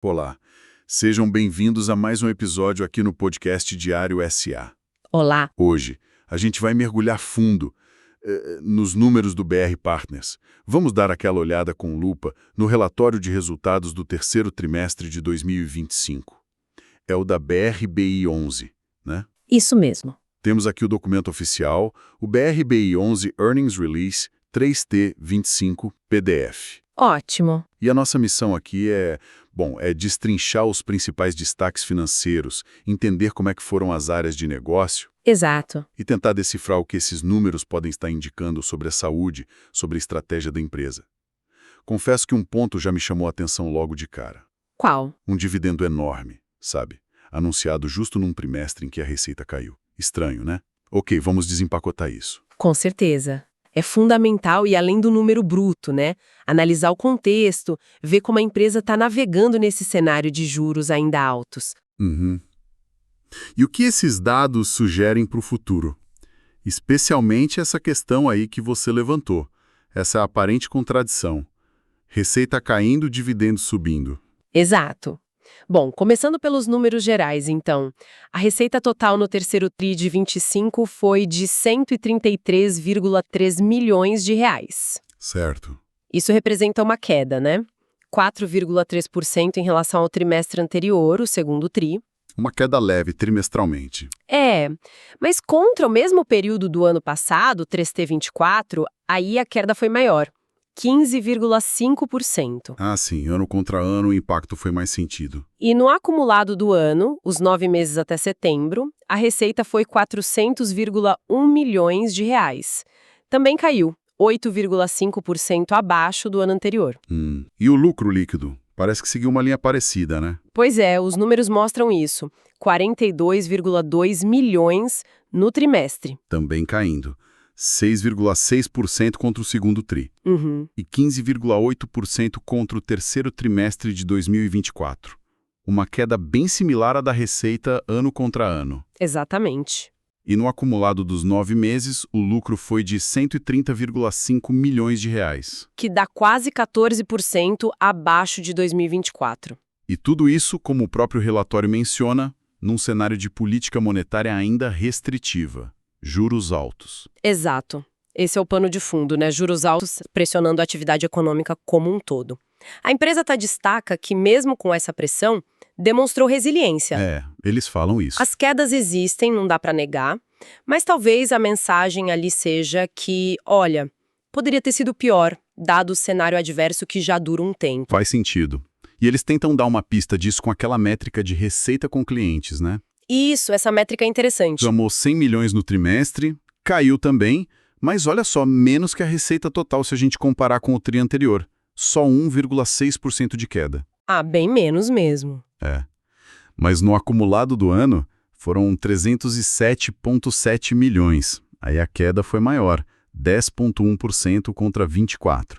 Olá, sejam bem-vindos a mais um episódio aqui no podcast Diário SA. Olá. Hoje, a gente vai mergulhar fundo nos números do BR Partners. Vamos dar aquela olhada com lupa no relatório de resultados do terceiro trimestre de 2025. É o da BRBI11, né? Isso mesmo. Temos aqui o documento oficial, o BRBI11 Earnings Release 3T25 PDF. Ótimo. E a nossa missão aqui é destrinchar os principais destaques financeiros, entender como é que foram as áreas de negócio Exato. e tentar decifrar o que esses números podem estar indicando sobre a saúde, sobre a estratégia da empresa. Confesso que um ponto já me chamou a atenção logo de cara. Qual? Um dividendo enorme, sabe? Anunciado justo num trimestre em que a receita caiu. Estranho, né? Ok, vamos desempacotar isso. Com certeza. É fundamental ir além do número bruto, né? Analisar o contexto, ver como a empresa está navegando nesse cenário de juros ainda altos. Uhum. E o que esses dados sugerem para o futuro? Especialmente essa questão aí que você levantou, essa aparente contradição. Receita caindo, dividendo subindo. Exato. Bom, começando pelos números gerais, então. A receita total no terceiro tri de 25 foi de 133,3 milhões de reais. Certo. Isso representa uma queda, né? 4,3% em relação ao trimestre anterior, o segundo tri. Uma queda leve trimestralmente. Mas contra o mesmo período do ano passado, 3T24, aí a queda foi maior, 15,5%. Ah, sim, ano contra ano o impacto foi mais sentido. E no acumulado do ano, os 9 meses até setembro, a receita foi 400,1 milhões de reais. Também caiu, 8,5% abaixo do ano anterior. E o lucro líquido? Parece que seguiu uma linha parecida, né? Pois é, os números mostram isso. 42,2 milhões no trimestre. Também caindo. 6,6% contra o segundo tri. E 15,8% contra o terceiro trimestre de 2024. Uma queda bem similar à da receita ano contra ano. Exatamente. E no acumulado dos 9 meses, o lucro foi de 130,5 milhões de reais. Que dá quase 14% abaixo de 2024. E tudo isso, como o próprio relatório menciona, num cenário de política monetária ainda restritiva. Juros altos. Exato. Esse é o pano de fundo, né? Juros altos pressionando a atividade econômica como um todo. A empresa destaca que, mesmo com essa pressão, demonstrou resiliência. Eles falam isso. As quedas existem, não dá para negar, mas talvez a mensagem ali seja que, olha, poderia ter sido pior, dado o cenário adverso que já dura um tempo. Faz sentido. E eles tentam dar uma pista disso com aquela métrica de receita com clientes, né? Isso, essa métrica é interessante. Somou 100 milhões no trimestre, caiu também, mas olha só, menos que a receita total se a gente comparar com o tri anterior. Só 1,6% de queda. Bem menos mesmo. Mas no acumulado do ano, foram 307,7 milhões. Aí a queda foi maior, 10,1% contra 24%.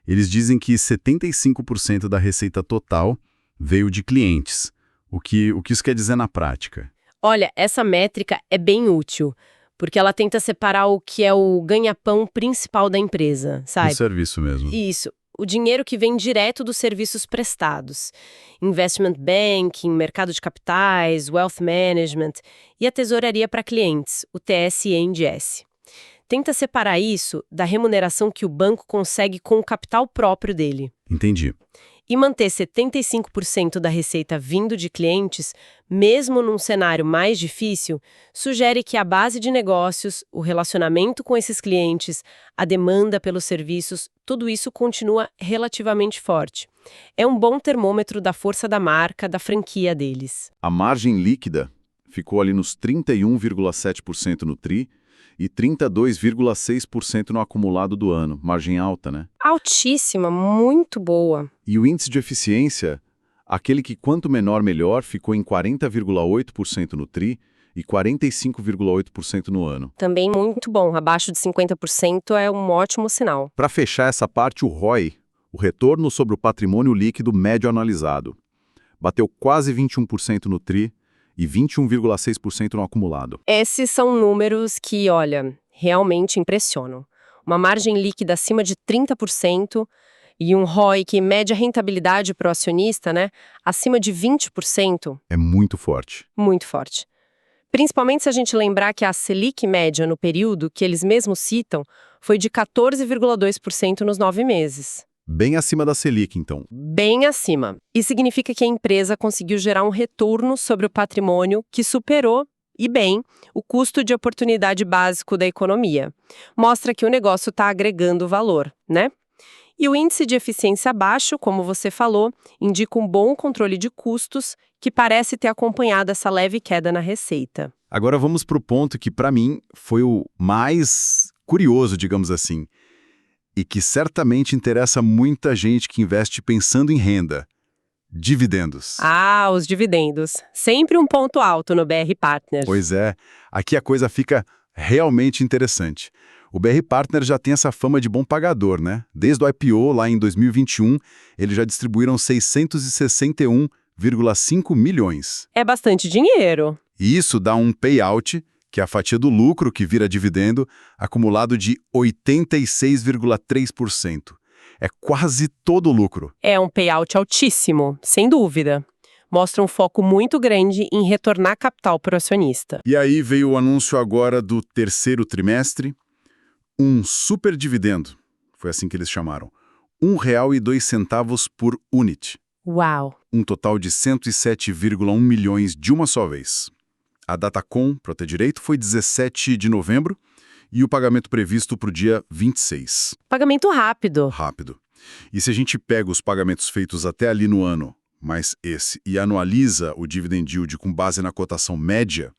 Eles dizem que 75% da receita total veio de clientes. O que isso quer dizer na prática? Olha, essa métrica é bem útil, porque ela tenta separar o que é o ganha-pão principal da empresa, sabe? O serviço mesmo. Isso. O dinheiro que vem direto dos serviços prestados. Investment banking, mercado de capitais, wealth management e a tesouraria para clientes, o TS&S. Tenta separar isso da remuneração que o banco consegue com o capital próprio dele. Entendi. E manter 75% da receita vindo de clientes, mesmo num cenário mais difícil, sugere que a base de negócios, o relacionamento com esses clientes, a demanda pelos serviços, tudo isso continua relativamente forte. É um bom termômetro da força da marca, da franquia deles. A margem líquida ficou ali nos 31,7% no TRI e 32,6% no acumulado do ano. Margem alta, né? Altíssima, muito boa. E o índice de eficiência, aquele que quanto menor melhor, ficou em 40,8% no TRI e 45,8% no ano. Também muito bom, abaixo de 50% é um ótimo sinal. Para fechar essa parte, o ROI, o retorno sobre o patrimônio líquido médio analisado, bateu quase 21% no TRI e 21,6% no acumulado. Esses são números que, olha, realmente impressionam. Uma margem líquida acima de 30%, E um ROI que mede a rentabilidade para o acionista, né, acima de 20%, É muito forte. muito forte. Principalmente se a gente lembrar que a Selic média no período, que eles mesmos citam, foi de 14,2% nos 9 meses. Bem acima da Selic, então. Bem acima. Isso significa que a empresa conseguiu gerar um retorno sobre o patrimônio que superou, e bem, o custo de oportunidade básico da economia. Mostra que o negócio está agregando valor, né? E o índice de eficiência baixo, como você falou, indica um bom controle de custos que parece ter acompanhado essa leve queda na receita. Agora vamos para o ponto que, para mim, foi o mais curioso, digamos assim, e que certamente interessa muita gente que investe pensando em renda: dividendos. Ah, os dividendos. Sempre um ponto alto no BR Partners. Pois é, aqui a coisa fica realmente interessante. O BR Partner já tem essa fama de bom pagador, né? Desde o IPO, lá em 2021, eles já distribuíram 661,5 milhões. É bastante dinheiro. E isso dá um payout, que é a fatia do lucro que vira dividendo, acumulado de 86,3%. É quase todo o lucro. É um payout altíssimo, sem dúvida. Mostra um foco muito grande em retornar capital para o acionista. E aí veio o anúncio agora do terceiro trimestre, um super dividendo, foi assim que eles chamaram, R$ 1,02 por unit, Uau! um total de 107,1 milhões de uma só vez. A Datacom, para ter direito, foi 17 de novembro e o pagamento previsto para o dia 26. Pagamento rápido. Rápido. E se a gente pega os pagamentos feitos até ali no ano, mais esse, e anualiza o dividend yield com base na cotação média,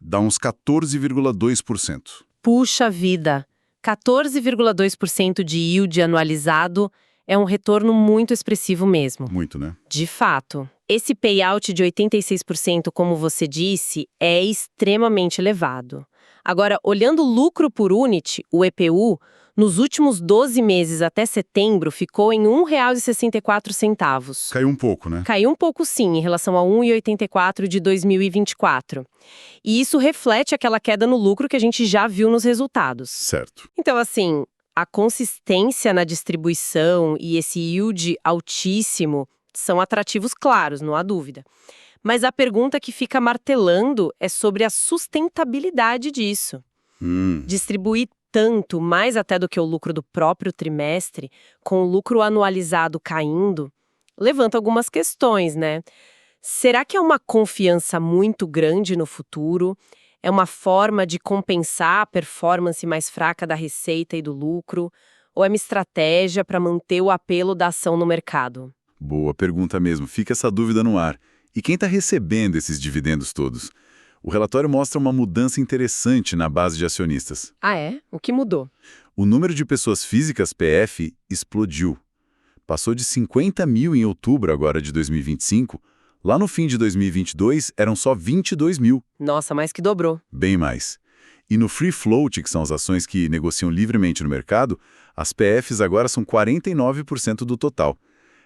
dá uns 14,2%. Puxa vida! 14,2% de yield anualizado é um retorno muito expressivo mesmo. Muito, né? De fato. Esse payout de 86%, como você disse, é extremamente elevado. Agora, olhando o lucro por unit, o EPU, nos últimos 12 meses até setembro ficou em R$ 1,64. Caiu um pouco, né? Caiu um pouco sim, em relação a 1,84 de 2024. E isso reflete aquela queda no lucro que a gente já viu nos resultados. Certo. Então, assim, a consistência na distribuição e esse yield altíssimo são atrativos claros, não há dúvida. Mas a pergunta que fica martelando é sobre a sustentabilidade disso. Distribuir tanto, mais até do que o lucro do próprio trimestre, com o lucro anualizado caindo, levanta algumas questões, né? Será que é uma confiança muito grande no futuro? É uma forma de compensar a performance mais fraca da receita e do lucro? Ou é uma estratégia para manter o apelo da ação no mercado? Boa pergunta mesmo. Fica essa dúvida no ar. E quem está recebendo esses dividendos todos? O relatório mostra uma mudança interessante na base de acionistas. Ah, é? O que mudou? O número de pessoas físicas PF explodiu. Passou de 50 mil em outubro agora de 2025. Lá no fim de 2022, eram só 22 mil. Nossa, mais que dobrou. Bem mais. E no Free Float, que são as ações que negociam livremente no mercado, as PFs agora são 49% do total.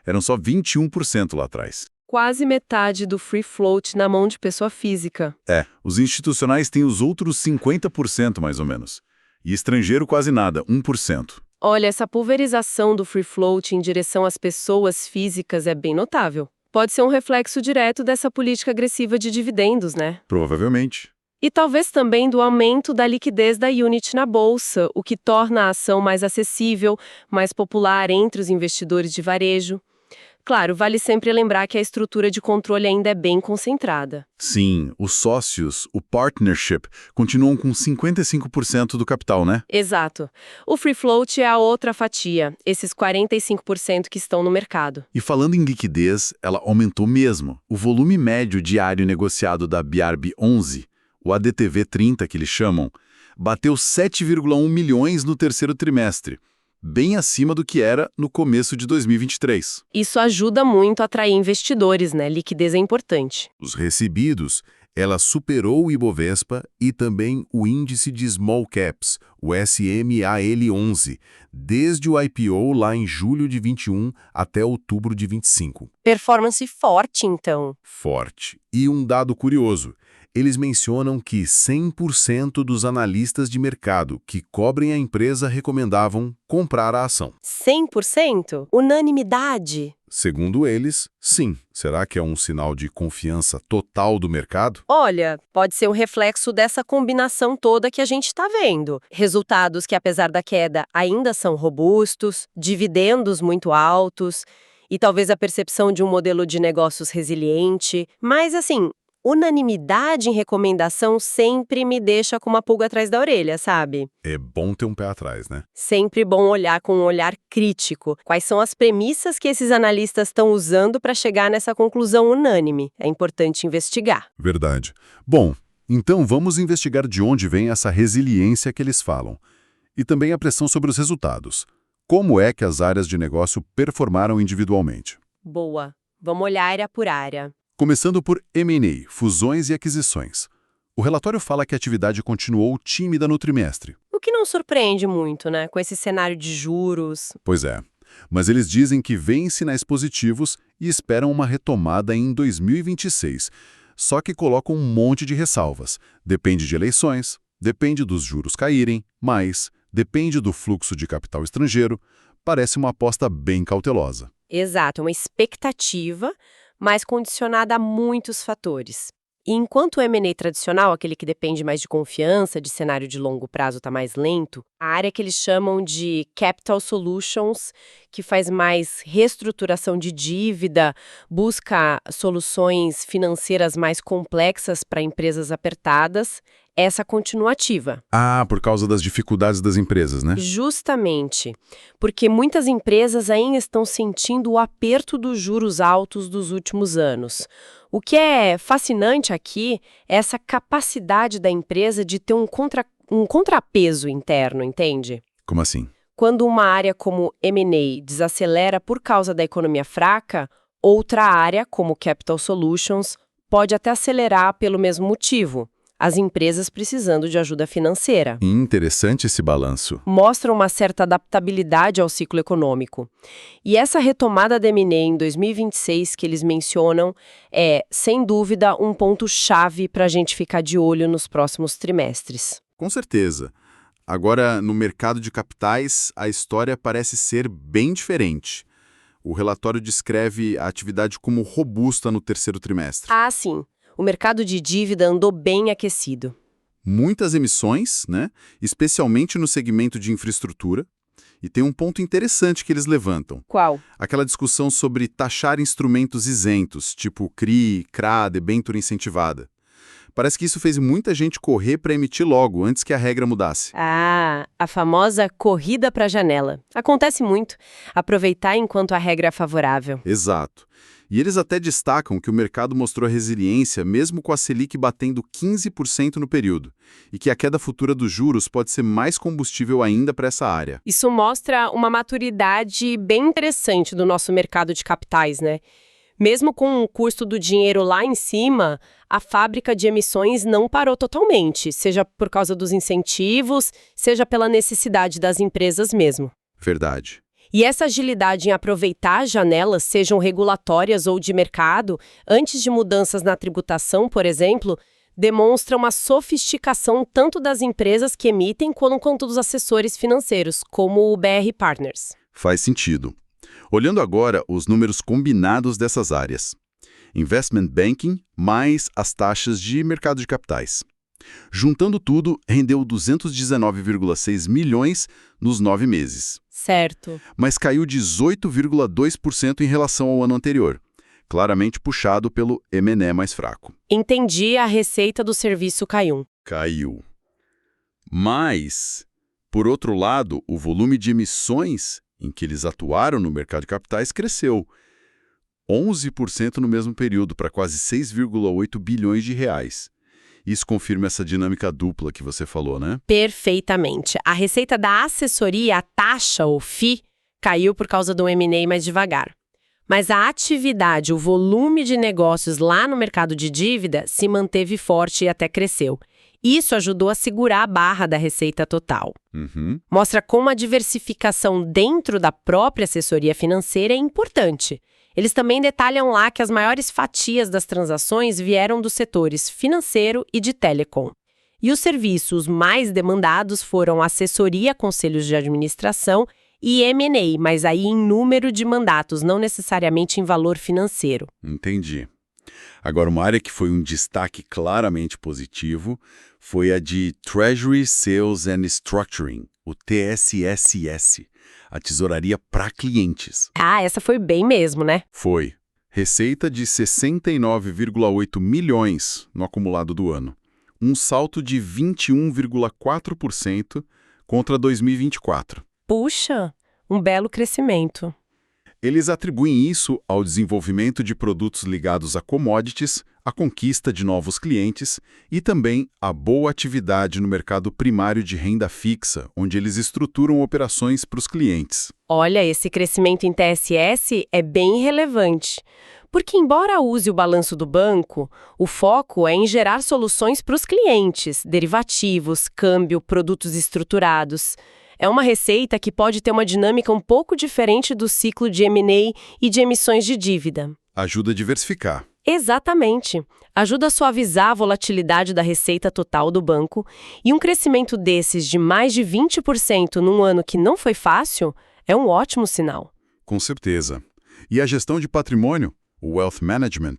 Eram só 21% lá atrás. Quase metade do free float na mão de pessoa física. É, os institucionais têm os outros 50% mais ou menos. E estrangeiro quase nada, 1%. Olha, essa pulverização do free float em direção às pessoas físicas é bem notável. Pode ser um reflexo direto dessa política agressiva de dividendos, né? Provavelmente. E talvez também do aumento da liquidez da unit na bolsa, o que torna a ação mais acessível, mais popular entre os investidores de varejo. Claro, vale sempre lembrar que a estrutura de controle ainda é bem concentrada. Sim, os sócios, o partnership, continuam com 55% do capital, né? Exato. O free float é a outra fatia, esses 45% que estão no mercado. E falando em liquidez, ela aumentou mesmo. O volume médio diário negociado da BRB11, o ADTV 30 que eles chamam, bateu 7,1 milhões no terceiro trimestre, bem acima do que era no começo de 2023. Isso ajuda muito a atrair investidores, né? Liquidez é importante. Os recebidos, ela superou o Ibovespa e também o índice de Small Caps, o SMAL11, desde o IPO lá em julho de 21 até outubro de 25. Performance forte, então. Forte. E um dado curioso, eles mencionam que 100% dos analistas de mercado que cobrem a empresa recomendavam comprar a ação. 100%? Unanimidade? Segundo eles, sim. Será que é um sinal de confiança total do mercado? Olha, pode ser um reflexo dessa combinação toda que a gente está vendo. Resultados que, apesar da queda, ainda são robustos, dividendos muito altos e talvez a percepção de um modelo de negócios resiliente. Mas, assim, unanimidade em recomendação sempre me deixa com uma pulga atrás da orelha, sabe? É bom ter um pé atrás, né? Sempre bom olhar com um olhar crítico. Quais são as premissas que esses analistas estão usando para chegar nessa conclusão unânime? É importante investigar. Verdade. Bom, então vamos investigar de onde vem essa resiliência que eles falam. E também a pressão sobre os resultados. Como é que as áreas de negócio performaram individualmente? Boa. Vamos olhar área por área. Começando por M&A, fusões e aquisições. O relatório fala que a atividade continuou tímida no trimestre. O que não surpreende muito, né? Com esse cenário de juros. Pois é, mas eles dizem que veem sinais positivos e esperam uma retomada em 2026. Só que colocam um monte de ressalvas. Depende de eleições, depende dos juros caírem, mas depende do fluxo de capital estrangeiro. Parece uma aposta bem cautelosa. Exato, uma expectativa, mas condicionada a muitos fatores. E enquanto o M&A tradicional, aquele que depende mais de confiança, de cenário de longo prazo está mais lento, a área que eles chamam de Capital Solutions, que faz mais reestruturação de dívida, busca soluções financeiras mais complexas para empresas apertadas, essa continua ativa. Ah, por causa das dificuldades das empresas, né? Justamente, porque muitas empresas ainda estão sentindo o aperto dos juros altos dos últimos anos. O que é fascinante aqui é essa capacidade da empresa de ter um contrapeso interno, entende? Como assim? Quando uma área como M&A desacelera por causa da economia fraca, outra área, como Capital Solutions, pode até acelerar pelo mesmo motivo. As empresas precisando de ajuda financeira. Interessante esse balanço. Mostra uma certa adaptabilidade ao ciclo econômico. E essa retomada da M&A em 2026 que eles mencionam é, sem dúvida, um ponto-chave para a gente ficar de olho nos próximos trimestres. Com certeza. Agora, no mercado de capitais, a história parece ser bem diferente. O relatório descreve a atividade como robusta no terceiro trimestre. Ah, sim. O mercado de dívida andou bem aquecido. Muitas emissões, né? Especialmente no segmento de infraestrutura. E tem um ponto interessante que eles levantam. Qual? Aquela discussão sobre taxar instrumentos isentos, tipo CRI, CRA, debênture incentivada. Parece que isso fez muita gente correr para emitir logo, antes que a regra mudasse. Ah, a famosa corrida para a janela. Acontece muito. Aproveitar enquanto a regra é favorável. Exato. E eles até destacam que o mercado mostrou resiliência mesmo com a Selic batendo 15% no período, e que a queda futura dos juros pode ser mais combustível ainda para essa área. Isso mostra uma maturidade bem interessante do nosso mercado de capitais, né? Mesmo com o custo do dinheiro lá em cima, a fábrica de emissões não parou totalmente, seja por causa dos incentivos, seja pela necessidade das empresas mesmo. Verdade. E essa agilidade em aproveitar janelas, sejam regulatórias ou de mercado, antes de mudanças na tributação, por exemplo, demonstra uma sofisticação tanto das empresas que emitem quanto dos assessores financeiros, como o BR Partners. Faz sentido. Olhando agora os números combinados dessas áreas. Investment Banking mais as taxas de mercado de capitais. Juntando tudo, rendeu 219,6 milhões nos 9 meses. Certo. Mas caiu 18,2% em relação ao ano anterior, claramente puxado pelo M&A mais fraco. Entendi, a receita do serviço caiu. Caiu. Mas, por outro lado, o volume de emissões em que eles atuaram no mercado de capitais cresceu 11% no mesmo período, para quase 6,8 bilhões de reais. Isso confirma essa dinâmica dupla que você falou, né? Perfeitamente. A receita da assessoria, a taxa ou FII, caiu por causa do M&A mais devagar. Mas a atividade, o volume de negócios lá no mercado de dívida se manteve forte e até cresceu. Isso ajudou a segurar a barra da receita total. Mostra como a diversificação dentro da própria assessoria financeira é importante. Eles também detalham lá que as maiores fatias das transações vieram dos setores financeiro e de telecom. E os serviços mais demandados foram assessoria, conselhos de administração e M&A, mas aí em número de mandatos, não necessariamente em valor financeiro. Entendi. Agora, uma área que foi um destaque claramente positivo foi a de Treasury Sales and Structuring, o TSSS, a tesouraria para clientes. Ah, essa foi bem mesmo, né? Foi. Receita de 69,8 milhões no acumulado do ano. Um salto de 21,4% contra 2024. Puxa, um belo crescimento. Eles atribuem isso ao desenvolvimento de produtos ligados a commodities, a conquista de novos clientes e também a boa atividade no mercado primário de renda fixa, onde eles estruturam operações para os clientes. Olha, esse crescimento em TSS é bem relevante. Porque, embora use o balanço do banco, o foco é em gerar soluções para os clientes, derivativos, câmbio, produtos estruturados. É uma receita que pode ter uma dinâmica um pouco diferente do ciclo de M&A e de emissões de dívida. Ajuda a diversificar. Exatamente. Ajuda a suavizar a volatilidade da receita total do banco, e um crescimento desses de mais de 20% num ano que não foi fácil é um ótimo sinal. Com certeza. E a gestão de patrimônio, o Wealth Management,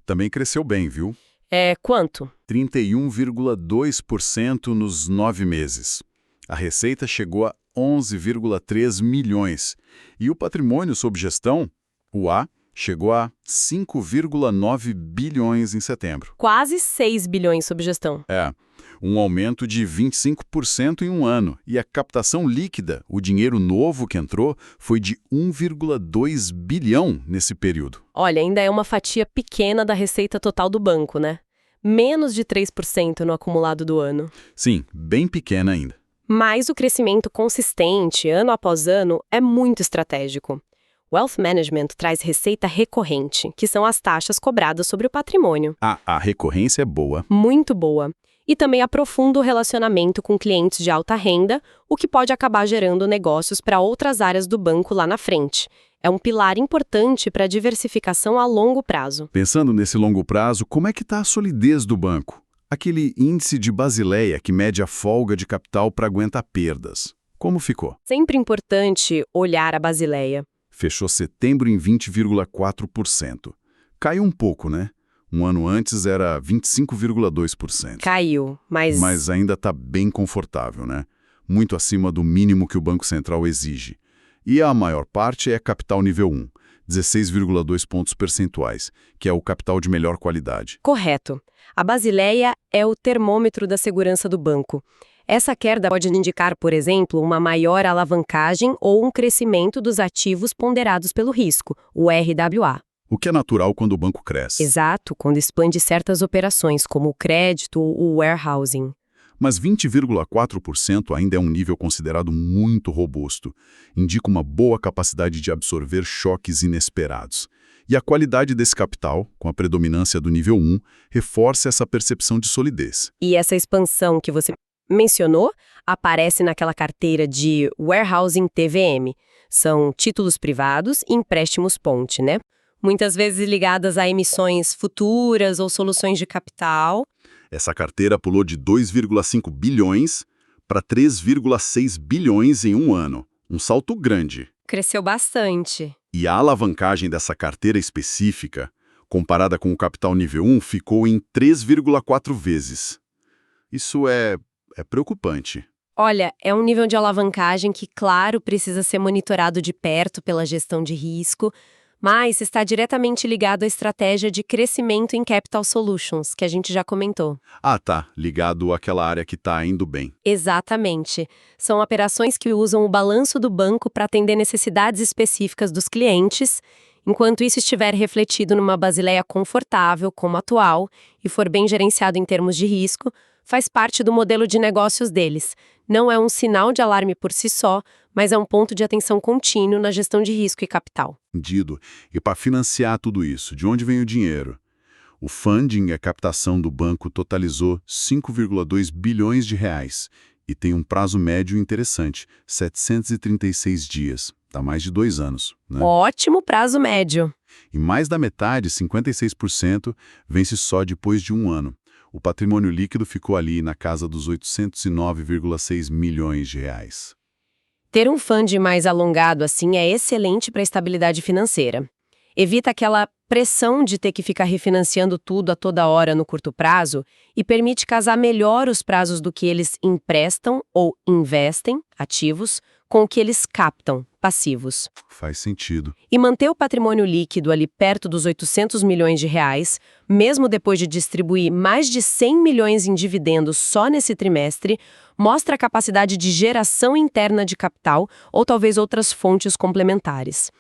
também cresceu bem, viu? É quanto? 31,2% nos 9 meses. A receita chegou a 11,3 milhões. E o patrimônio sob gestão, o A, chegou a 5,9 bilhões em setembro. Quase 6 bilhões sob gestão. É, um aumento de 25% em um ano. E a captação líquida, o dinheiro novo que entrou, foi de 1,2 bilhão nesse período. Olha, ainda é uma fatia pequena da receita total do banco, né? Menos de 3% no acumulado do ano. Sim, bem pequena ainda. Mas o crescimento consistente, ano após ano, é muito estratégico. Wealth Management traz receita recorrente, que são as taxas cobradas sobre o patrimônio. A recorrência é boa. Muito boa. E também aprofunda o relacionamento com clientes de alta renda, o que pode acabar gerando negócios para outras áreas do banco lá na frente. É um pilar importante para a diversificação a longo prazo. Pensando nesse longo prazo, como é que está a solidez do banco? Aquele índice de Basileia que mede a folga de capital para aguentar perdas. Como ficou? Sempre importante olhar a Basileia. Fechou setembro em 20,4%. Caiu um pouco, né? Um ano antes era 25,2%. Caiu, Mas ainda está bem confortável, né? Muito acima do mínimo que o Banco Central exige. E a maior parte é capital nível 1, 16,2 pontos percentuais, que é o capital de melhor qualidade. Correto. A Basileia é o termômetro da segurança do banco. Essa queda pode indicar, por exemplo, uma maior alavancagem ou um crescimento dos ativos ponderados pelo risco, o RWA. O que é natural quando o banco cresce. Exato, quando expande certas operações, como o crédito ou o warehousing. Mas 20,4% ainda é um nível considerado muito robusto. Indica uma boa capacidade de absorver choques inesperados. E a qualidade desse capital, com a predominância do nível 1, reforça essa percepção de solidez. E essa expansão que você mencionou aparece naquela carteira de warehousing TVM. São títulos privados e empréstimos ponte, né? Muitas vezes ligadas a emissões futuras ou soluções de capital. Essa carteira pulou de 2,5 bilhões para 3,6 bilhões em um ano. Um salto grande. Cresceu bastante. E a alavancagem dessa carteira específica, comparada com o capital nível 1, ficou em 3,4 vezes. Isso é preocupante. Olha, é um nível de alavancagem que, claro, precisa ser monitorado de perto pela gestão de risco, mas está diretamente ligado à estratégia de crescimento em Capital Solutions, que a gente já comentou. Ah, tá. Ligado àquela área que está indo bem. Exatamente. São operações que usam o balanço do banco para atender necessidades específicas dos clientes, enquanto isso estiver refletido numa Basileia confortável, como a atual, e for bem gerenciado em termos de risco, faz parte do modelo de negócios deles. Não é um sinal de alarme por si só, mas é um ponto de atenção contínuo na gestão de risco e capital. Entendido. E para financiar tudo isso, de onde vem o dinheiro? O funding, a captação do banco, totalizou 5,2 bilhões de reais e tem um prazo médio interessante, 736 dias. Dá mais de 2 anos, né? Ótimo prazo médio. E mais da metade, 56%, vence só depois de um ano. O patrimônio líquido ficou ali na casa dos 809,6 milhões de reais. Ter um fund mais alongado assim é excelente para a estabilidade financeira. Evita aquela pressão de ter que ficar refinanciando tudo a toda hora no curto prazo e permite casar melhor os prazos do que eles emprestam ou investem, ativos, com o que eles captam, passivos. Faz sentido. E manter o patrimônio líquido ali perto dos 800 milhões de reais, mesmo depois de distribuir mais de 100 milhões em dividendos só nesse trimestre, mostra a capacidade de geração interna de capital ou talvez outras fontes complementares.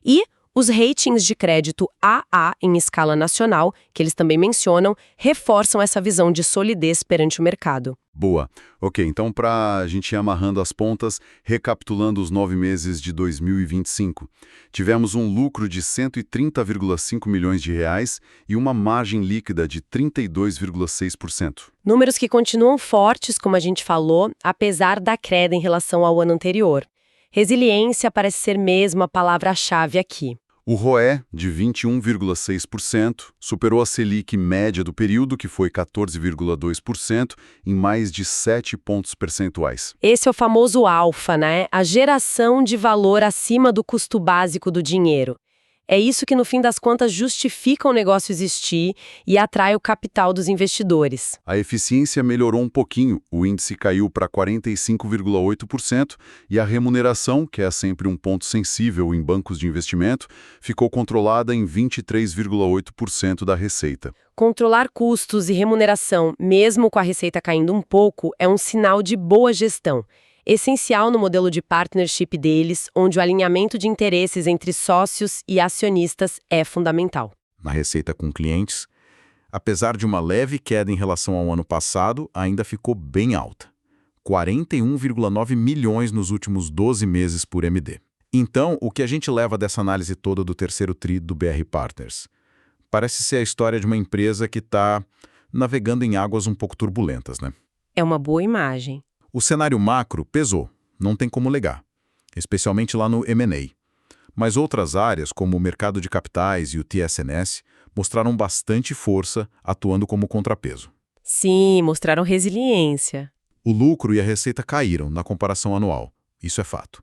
E os ratings de crédito AA em escala nacional, que eles também mencionam, reforçam essa visão de solidez perante o mercado. Boa. Ok, então para a gente ir amarrando as pontas, recapitulando os 9 meses de 2025. Tivemos um lucro de 130,5 milhões de reais e uma margem líquida de 32,6%. Números que continuam fortes, como a gente falou, apesar da queda em relação ao ano anterior. Resiliência parece ser mesmo a palavra-chave aqui. O ROE, de 21,6%, superou a Selic média do período, que foi 14,2%, em mais de 7 pontos percentuais. Esse é o famoso alfa, né? A geração de valor acima do custo básico do dinheiro. É isso que, no fim das contas, justifica o negócio existir e atrai o capital dos investidores. A eficiência melhorou um pouquinho, o índice caiu para 45,8% e a remuneração, que é sempre um ponto sensível em bancos de investimento, ficou controlada em 23,8% da receita. Controlar custos e remuneração, mesmo com a receita caindo um pouco, é um sinal de boa gestão. Essencial no modelo de partnership deles, onde o alinhamento de interesses entre sócios e acionistas é fundamental. Na receita com clientes, apesar de uma leve queda em relação ao ano passado, ainda ficou bem alta. 41,9 milhões nos últimos 12 meses por MD. Então, o que a gente leva dessa análise toda do terceiro TRI do BR Partners? Parece ser a história de uma empresa que está navegando em águas um pouco turbulentas, né? É uma boa imagem. O cenário macro pesou, não tem como negar, especialmente lá no M&A. Mas outras áreas, como o mercado de capitais e o TSNS, mostraram bastante força, atuando como contrapeso. Sim, mostraram resiliência. O lucro e a receita caíram na comparação anual, isso é fato.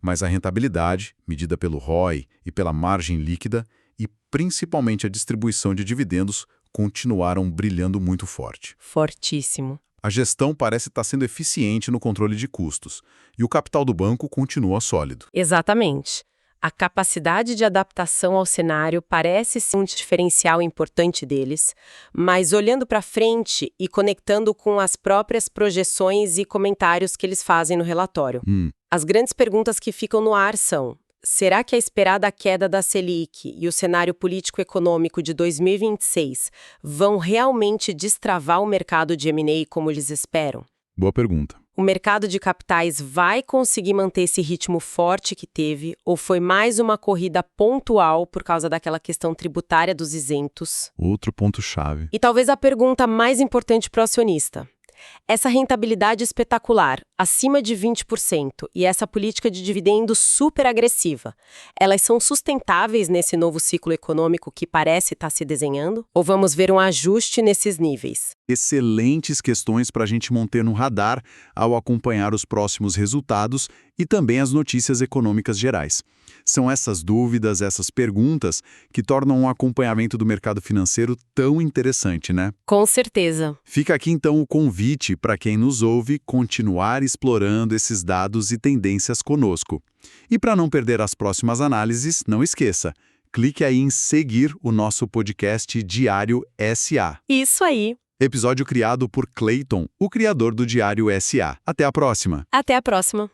Mas a rentabilidade, medida pelo ROI e pela margem líquida, e principalmente a distribuição de dividendos, continuaram brilhando muito forte. Fortíssimo. A gestão parece estar sendo eficiente no controle de custos, e o capital do banco continua sólido. Exatamente. A capacidade de adaptação ao cenário parece ser um diferencial importante deles, mas olhando para frente e conectando com as próprias projeções e comentários que eles fazem no relatório. As grandes perguntas que ficam no ar são: será que a esperada queda da Selic e o cenário político-econômico de 2026 vão realmente destravar o mercado de M&A como eles esperam? Boa pergunta. O mercado de capitais vai conseguir manter esse ritmo forte que teve, ou foi mais uma corrida pontual por causa daquela questão tributária dos isentos? Outro ponto-chave. E talvez a pergunta mais importante para o acionista: essa rentabilidade espetacular, acima de 20%, e essa política de dividendos super agressiva, elas são sustentáveis nesse novo ciclo econômico que parece estar se desenhando? Ou vamos ver um ajuste nesses níveis? Excelentes questões para a gente manter no radar ao acompanhar os próximos resultados e também as notícias econômicas gerais. São essas dúvidas, essas perguntas que tornam o acompanhamento do mercado financeiro tão interessante, né? Com certeza. Fica aqui então o convite para quem nos ouve continuar explorando esses dados e tendências conosco. E para não perder as próximas análises, não esqueça, clique aí em seguir o nosso podcast Diário SA. Isso aí. Episódio criado por Clayton, o criador do Diário SA. Até a próxima! Até a próxima.